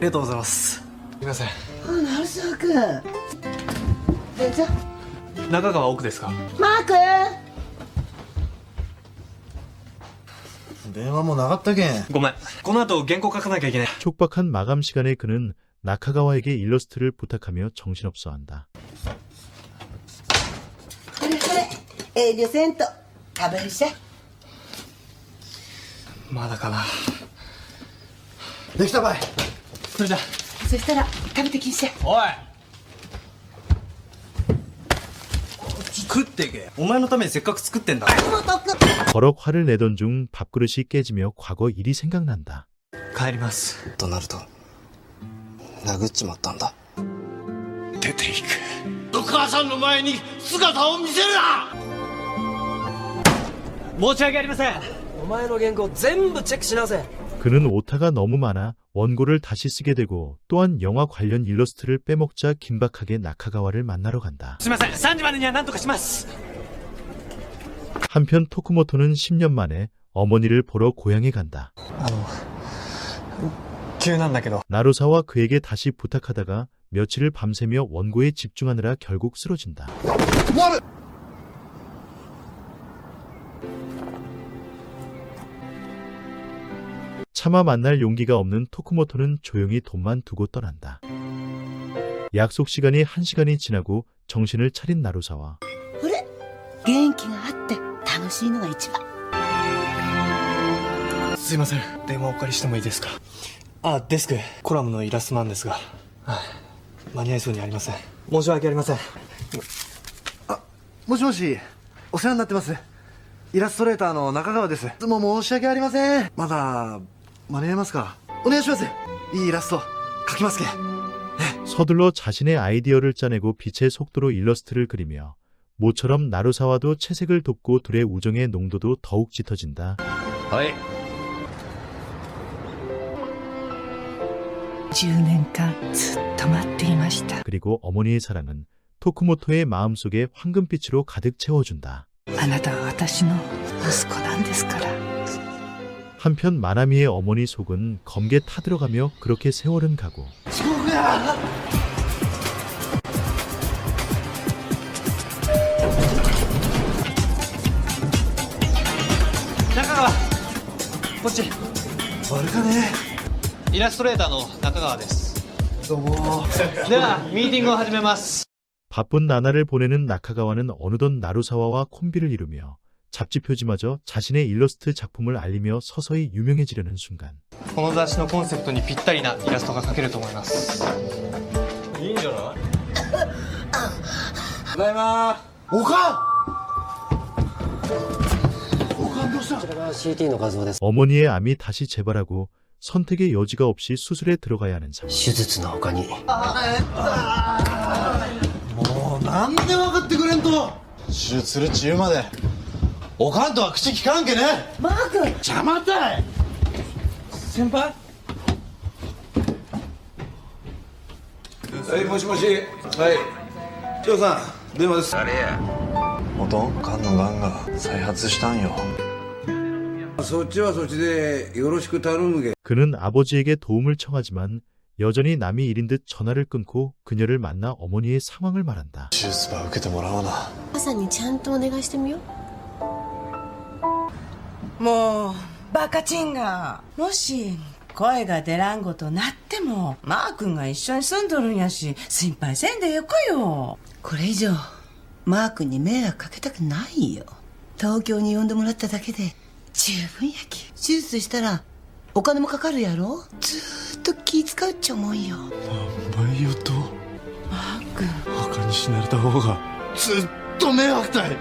りがとうございますすいません成沢君。じゃ中川奥ですかマー君。電話もなかったけん。ごめんこの後原稿書かなきゃいけない 촉박한 마감 시간에 그는 나카가와에게 일러스트를 부탁하며 정신없어한다. これこれ遠慮せんと食べるしゃ。まだかなできたばい。それじゃそしたら食べてきんしゃ。おい食ってけお前のためにせっかく作ってんだ 버럭 화를 내던 중 밥그릇이 깨지며 과거 일이 생각난다. 帰りますとなると殴っちまったんだ出ていくお母さんの前に姿を見せるな申し訳ありませんお前の原稿全部チェックし直せ 그는 오타가 너무 많아 원고를 다시 쓰게 되고 또한 영화 관련 일러스트를 빼먹자 긴박하게 나카가와를 만나러 간다. すいません3時までには何とかします 한편 토쿠모토는 10년 만에 어머니를 보러 고향에 간다. 急なんだけど 나루사와 그에게 다시 부탁하다가 며칠을 밤새며 원고에 집중하느라 결국 쓰러진다. 차마 만날 용기가 없는 토쿠모토는 조용히 돈만 두고 떠난다. 약속 시간이 1시간이 지나고 정신을 차린 나루사와 これ元気があって楽しいのが一番。すいません電話お借りしてもいいですかあデスクコラムのイラストなんですが、はい、間に合いそうにありません申し訳ありませんもしもし、お世話になってます。イラストレーターの中川です。いつも申し訳ありません。まだ間に合いますか？お願いします。いいイラスト描きますけん。 서둘러 자신의 아이디어를 짜내고 빛의 속도로 일러스트를 그리며 모처럼 나루사와도 채색을 돕고 둘의 우정의 농도도 더욱 짙어진다. はい10年間ずっと待っていました。 그리고 어머니의 사랑은 토쿠모토의 마음속에 황금빛으로 가득 채워준다. あなたは私の息子なんですから。 한편 마나미의 어머니 속은 검게 타들어가며 그렇게 세월은 가고 遅刻や。 中川こっち悪かね。イラストレーターの中川ですどうも。ではミーティングを始めます 바쁜 나날을 보내는 나카가와는 어느덧 나루사와와 콤비를 이루며 잡지 표지마저 자신의 일러스트 작품을 알리며 서서히 유명해지려는 순간 この雑誌のコンセプトにぴったりなイラストが描けると思いますいいんじゃないただいま。おかん。おかんどうした？ こちらが CT の画像です 어머니의 암이 다시 재발하고 선택의 여지가 없이 수술에 들어가야 하는 상황. 手術の他にもうなんで分かってくれんと。手術するっちゅうまでおかんとは口聞かんけね。マー君邪魔だい。先輩。はい、もしもし。はい。長さん、電話です。あれや。おとん、肝のがんが再発したんよ。そっちはそっちでよろしく頼むげ。 그는 아버지에게 도움을 청하지만 여전히 남이 일인 듯 전화를 끊고 그녀를 만나 어머니의 상황을 말한다. 手術ば受けてもらわな。朝にちゃんとお願いしてみよう。もうバカチンが、もし声が出らんごとなってもマー君が一緒に住んどるんやし、心配せんでよかよ。これ以上マー君に迷惑かけたくないよ。東京に呼んでもらっただけで十分やき。手術したらお金もかかるやろ。ずーっと気使うっちゃ思うよ。何倍言うとマー君、バカに死なれた方がずっと迷惑だい。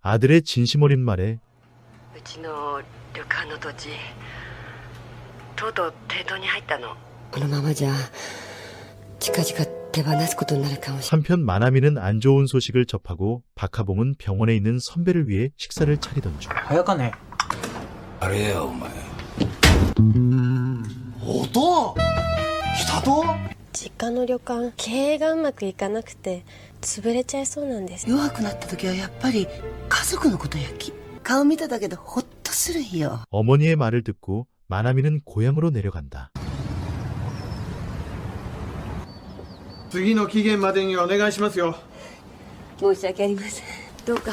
아들의 진심 어린 말에 うちの旅館の土地とうとう抵当に入ったの。このままじゃ近々手放すことになるかもしれない。 한편 마나미는 안 좋은 소식을 접하고 박하봉은 병원에 있는 선배를 위해 식사를 차리던 중. 早かね。あれや、お前。おとん来たと。実家の旅館経営がうまくいかなくて潰れちゃいそうなんです。弱くなった時はやっぱり家族のことやき。顔見ただけでホッとするんよ。 어머니의 말을 듣고 마나미는 고향으로 내려간다. 次の期限までにお願いしますよ。申し訳ありません。どうか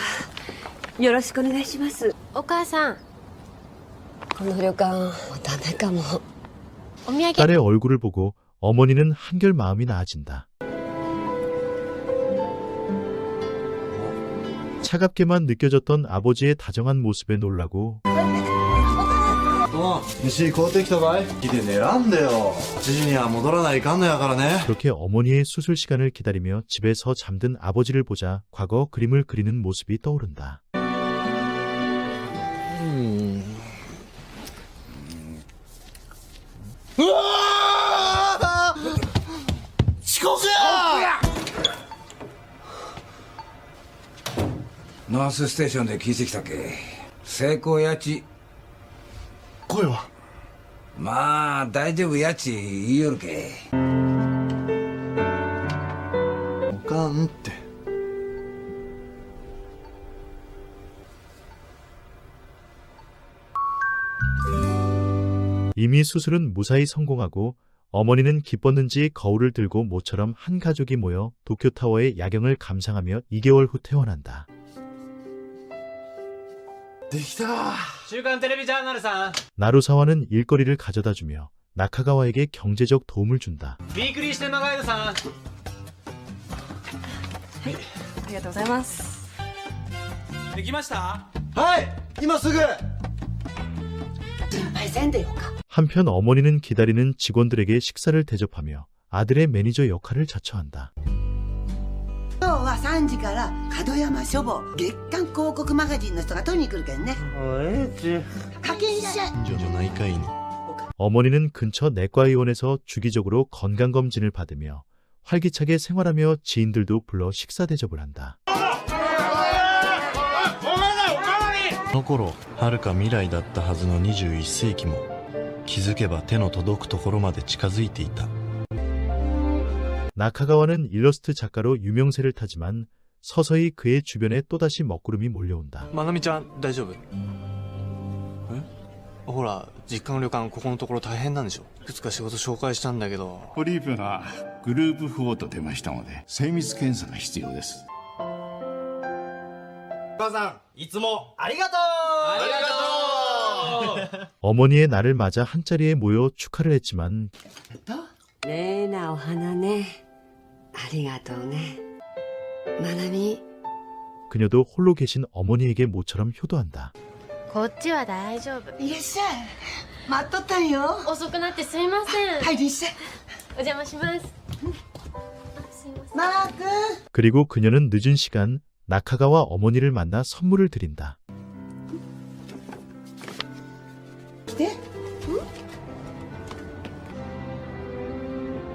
よろしくお願いします。お母さん、この旅館もうダメかも。お土産。 딸의 얼굴을 보고 어머니는 한결 마음이 나아진다. 차갑게만 느껴졌던 아버지의 다정한 모습에 놀라고 飯買うてきたばい。来て寝らんでよ。8時には戻らないかんのやからね。 그렇게 어머니의 수술 시간을 기다리며 집에서 잠든 아버지를 보자 과거 그림을 그리는 모습이 떠오른다. うわー遅刻や。ナースステーションで聞いてきたけ。成功やち。声はまあ大丈夫やち言いよるけ。おかんって。 이미 수술은 무사히 성공하고 어머니는 기뻤는지 거울을 들고 모처럼 한 가족이 모여 도쿄타워의 야경을 감상하며 2개월 후 퇴원한다. できた。週刊テレビジャーナルさん。 나루사와는 일거리를 가져다주며 나카가와에게 경제적 도움을 준다. ウィークリーシネマガイドさん。はい、ありがとうございます。できました？はい、今すぐ。心配せんでよか。 한편 어머니는 기다리는 직원들에게 식사를 대접하며 아들의 매니저 역할을 자처한다. 今日は3時から門山書房月刊広告マガジンの人が取りに来るけんね。派遣社近所内科医に。 어머니는 근처 내과의원에서 주기적으로 건강검진을 받으며 활기차게 생활하며 지인들도 불러 식사 대접을 한다. この頃遥か未来だったはずの21世紀も気づけば手の届くところまで近づいていた。 나카가와는 일러스트 작가로 유명세를 타지만 서서히 그의 주변에 또다시 먹구름이 몰려온다. まなみちゃん大丈夫？ほら実家の旅館ここのところ大変なんでしょ。いくつか仕事紹介したんだけど。ポリープがグループ4と出ましたので精密検査が必要です。お母さんいつもありがとう。ありがとう。 어머니의 날을 맞아 한자리에 모여 축하를 했지만 ねえなお花ね。ありがとうね。まなみ。 그녀도 홀로 계신 어머니에게 모처럼 효도한다. こっちは大丈夫。いらっしゃい。待っとったんよ。遅くなってすいません。はい、いらっしゃい。お邪魔します。すいません。マー君。 그리고 그녀는 늦은 시간 나카가와 어머니를 만나 선물을 드린다. 来て。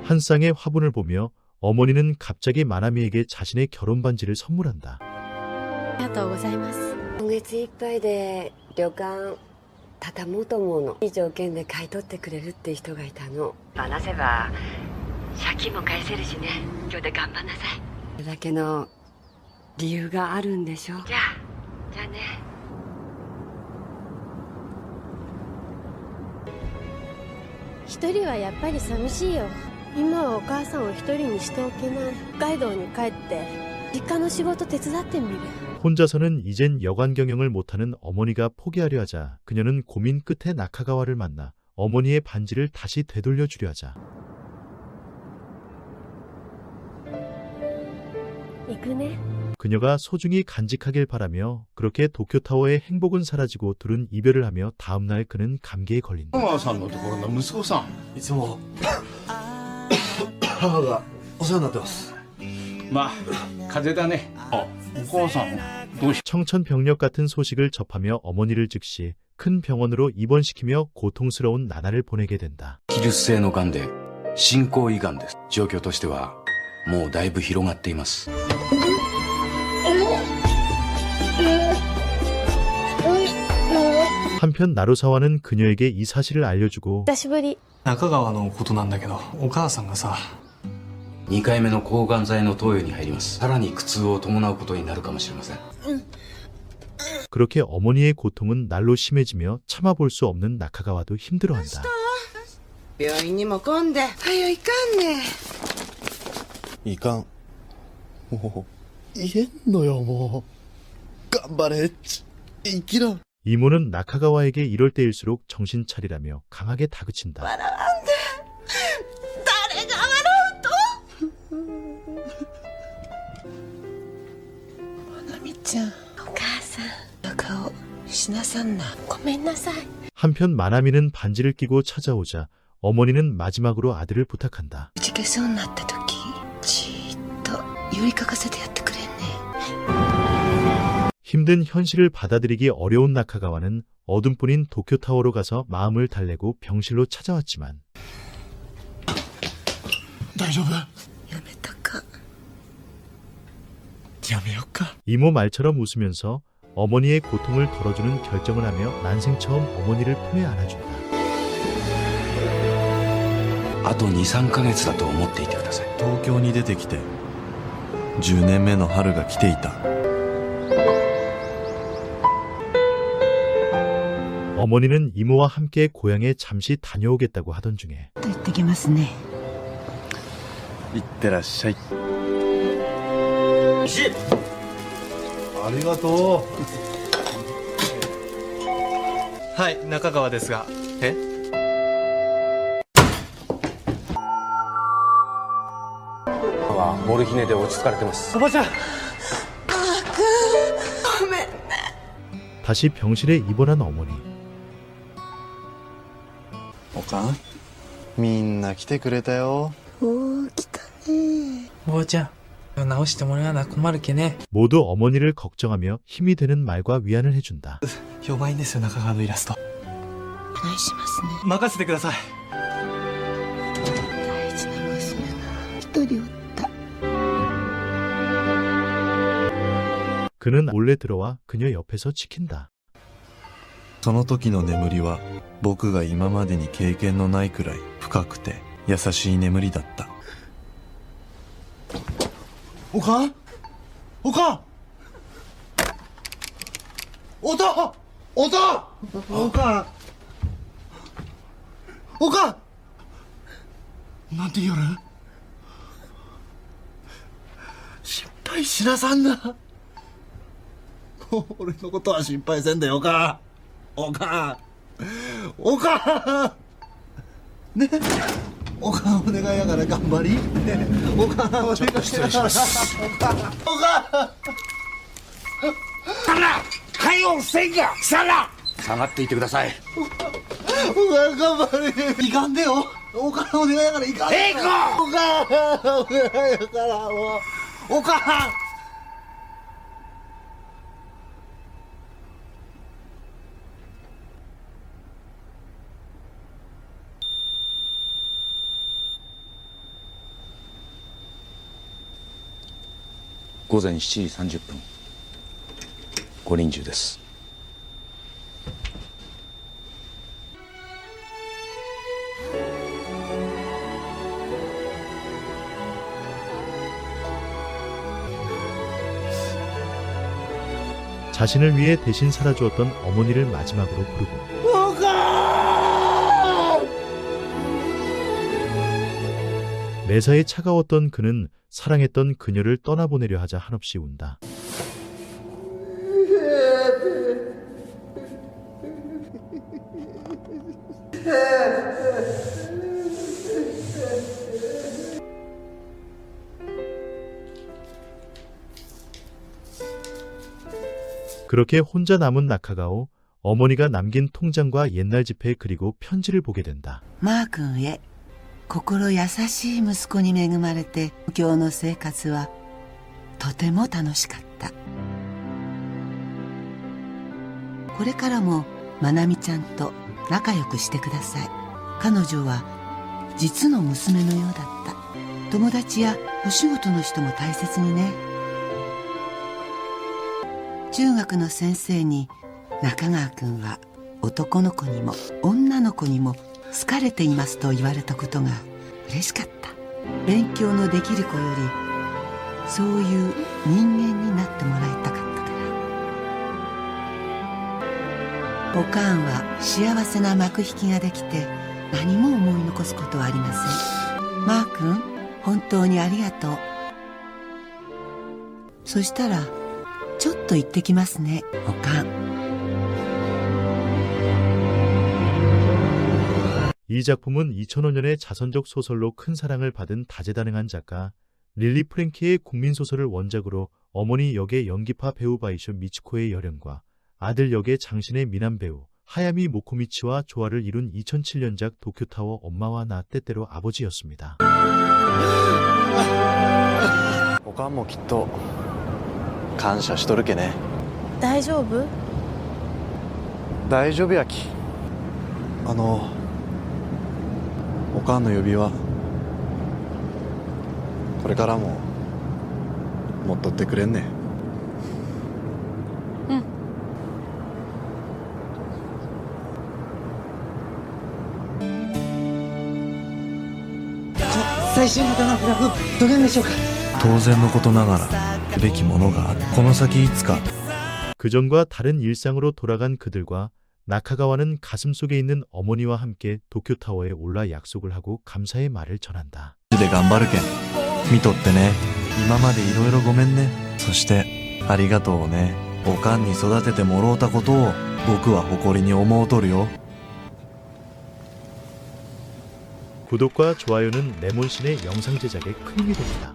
한 쌍의 화분을 보며 어머니는 갑자기 마나미에게 자신의 결혼 반지를 선물한다. りがとうございます。今月いっぱいで旅館畳もうと思うの。いい条件で買い取ってくれるって人がいたの。話せば借金も返せるしね。今日で頑張んなさい。それだけの理由があるんでしょ。じゃあね。一人はやっぱり寂しいよ。今はお母さんを一人にしておけない。北海道に帰って実家の仕事手伝ってみる。혼자서는 이젠 여관 경영을 못하는 어머니가 포기하려 하자 그녀는 고민 끝에 나카가와를 만나 어머니의 반지를 다시 되돌려주려 하자. 行くね。 그녀가 소중히 간직하길 바라며 그렇게 도쿄타워의 행복은 사라지고 둘은 이별을 하며 다음날 그는 감기에 걸린다. お母さんのところの息子さん、いつも母がお世話になってます。まあ風邪だね。お母さんどうし 청천벽력 같은 소식을 접하며 어머니를 즉시 큰 병원으로 입원시키며 고통스러운 나날을 보내게 된다. 技術性のがんで進行胃がんです。状況としてはもうだいぶ広がっています。 한편 나루사와는 그녀에게 이 사실을 알려주고 久しぶり。中川のことなんだけど、お母さんがさ、2回目の抗がん剤の投与に入ります。さらに苦痛を伴うことになるかもしれません。 그렇게 어머니의 고통은 날로 심해지며 참아볼 수 없는 나카가와도 힘들어한다. 病院にも混んで早いかんね。いかん。もう言えんのよ、もう。頑張れ。生きろ。 이모는 나카가와에게 이럴 때일수록 정신 차리라며 강하게 다그친다. 笑わんで。誰が笑うと。まなみちゃん、お母さん、顔しなさんな。ごめんなさい。 한편 마나미는 반지를 끼고 찾아오자 어머니는 마지막으로 아들을 부탁한다. 打ち消そうになった時、じーっと寄りかかせてやってくれんね。 힘든 현실을 받아들이기 어려운 나카가와는 어둠뿐인 도쿄타워로 가서 마음을 달래고 병실로 찾아왔지만 大丈夫？やめたか。やめよっか。 이모 말처럼 웃으면서 어머니의 고통을 덜어주는 결정을 하며 난생 처음 어머니를 품에 안아준다. あと 2,3 ヶ月だと思っていてください。東京に出てきて10年目の春が来ていた。 어머니는 이모와 함께 고향에 잠시 다녀오겠다고 하던 중에 と言ってきますね。いってらっしゃい。ありがとう。はい、中川ですが。え？モルヒネで落ち着かれてます。おばちゃん。ごめんね。 다시 병실에 입원한 어머니. おかん、みんな来てくれたよ。おー、来たね。おばちゃん、直してもらわな困るけね。 모두 어머니를 걱정하며 힘이 되는 말과 위안을 해준다. 評判いいんですよ、中川のイラスト。お願いしますね。任せてください。大事な娘が一人おった。 그는 몰래 들어와 그녀 옆에서 지킨다. その時の眠りは僕が今までに経験のないくらい深くて優しい眠りだった。おかん？おかん？おと！おと！おかん！おかん！なんて言うの？心配しなさんな。俺のことは心配せんでよか。おかん。おかん。ね。おかんお願いやから頑張り。ね。おかんお願いやから。失礼します。おかん。さら、はいおせんが、さら。下がっていてください。おかん頑張り。いかんでよ。おかんお願いやからいかんでよ。おかんお願いやからもう。おかん。 午前7時30分ご臨終です。자신을 위해 대신 살아주었던 어머니를 마지막으로 부르고 매사에 차가웠던 그는 사랑했던 그녀를 떠나보내려 하자 한없이 운다. 그렇게 혼자 남은 나카가오, 어머니가 남긴 통장과 옛날 지폐 그리고 편지를 보게 된다. マー君へ、心優しい息子に恵まれて今日の生活はとても楽しかった。これからもまなみちゃんと仲良くしてください。彼女は実の娘のようだった。友達やお仕事の人も大切にね。中学の先生に中川君は男の子にも女の子にも好かれていますと言われたことが嬉しかった。勉強のできる子よりそういう人間になってもらいたかったから。おかんは幸せな幕引きができて何も思い残すことはありません。マー君、本当にありがとう。そしたらちょっと行ってきますね、おかん。 이 작품은 2005년에 자선적 소설로 큰 사랑을 받은 다재다능한 작가 릴리 프랭키의 국민소설을 원작으로 어머니 역의 연기파 배우 바이쇼 미츠코의 열연과 아들 역의 장신의 미남 배우 하야미 모코미치와 조화를 이룬 2007년작 도쿄타워 엄마와 나 때때로 아버지였습니다. おかんもきっと感謝しとるけね。大丈夫？大丈夫やき。おかんの指輪これからも持っとってくれんね。うん。最新型のフラグどげんでしょうか。当然のことながらべきものがある。この先いつか 그전과 다른 일상으로 돌아간 그들과 나카가와는 가슴 속에 있는 어머니와 함께 도쿄타워에 올라 약속을 하고 감사의 말을 전한다. で頑張るけん見とってね。今までいろいろごめんね。そしてありがとうね。おかんに育ててもろうたことを僕は誇りに思うとるよ。 구독과 좋아요는 레몬신의 영상 제작에 큰 힘이 됩니다.